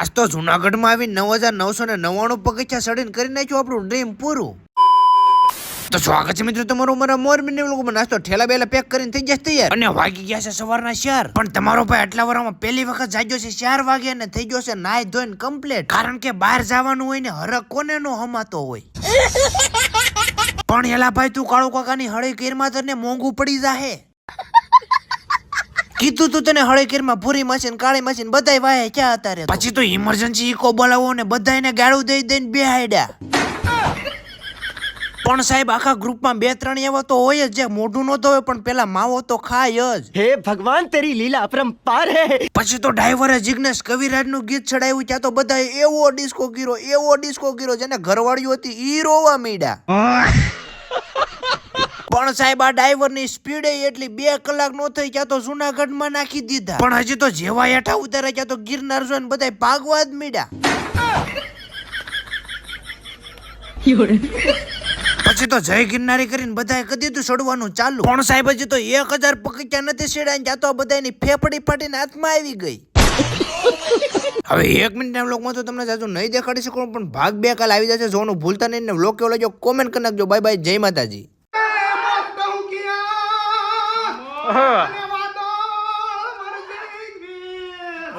આજ તો જુનાગઢમાં આવી 9999 પગથિયા ચડીને કરી નાખ્યું આપણું ડ્રીમ પૂરું. તો સ્વાગત છે મિત્રો તમારું મારા મોરબી વ્લોગમાં. નાસ્તો ઠેલા બેલા પેક કરીને થઈ જશે તૈયાર અને વાગી ગયા છે સવારના 4. પણ તમારો ભાઈ આટલા વારમાં પહેલી વખત જાગ્યો છે 4 વાગે અને થઈ ગયો છે નાઈ ધોઈને કમ્પ્લીટ. કારણ કે બહાર જવાનું હોય ને હરક કોને નો હમાતો હોય. પણ એલા ભાઈ તું કાળુ કાકાની હળી કેરમાં તને મોંઘું પડી જાહે. કીધું તું તને હળી કેરમાં ભૂરી મશીન કાળી મશીન બધાય વાહે ક્યાં હતા રે. પછી તો ઇમરજન્સી ઇકો બોલાવો ને બધાયને ગાળું દઈ દઈને બેહાડ્યા. પણ સાહેબ આખા ગ્રુપમાં 2-3 એવા તો હોય જ જે મોઢું નતો હોય પણ પેલા માવો તો ખાય જ. હે ભગવાન તેરી લીલા અપરંપાર હે. પછી તો ડ્રાઈવરે જિગ્નેશ કવિરાજ નું ગીત ચડાવ્યું ત્યાં તો બધા એવો ડિસ્કો ગીરો જેને ઘરવાળી હતી ઈ રોવા માંડ્યા. પણ સાહેબ આ ડ્રાઈવર ની સ્પીડ એટલી 2 કલાક નો થઈ ત્યાં તો જુનાગઢ માં નાખી દીધા. પણ હજી તો જેવા હેઠા ઉતારે ત્યાં તો ગિરનાર જોઈને બધા ભાગવા જ માંડ્યા. પછી તો જય ગિરનારી કરીને બધાએ કરી દીધું ચડવાનું ચાલુ. પણ સાહેબ હજી તો 1000 પગથિયા નથી ચડ્યા ત્યાં તો બધાની ફેફડી ફાટીને હાથમાં આવી ગઈ. હવે 1 મિનિટના વ્લોગમાં તો તમને જાજુ નહીં દેખાડી શકું પણ ભાગ 2 કાલ આવી જશે. જોવાનું ભૂલતા નહીં ને વ્લોગ કેવો લાગ્યો કોમેન્ટ કરી નાખજો. બાય બાય, જય માતાજી.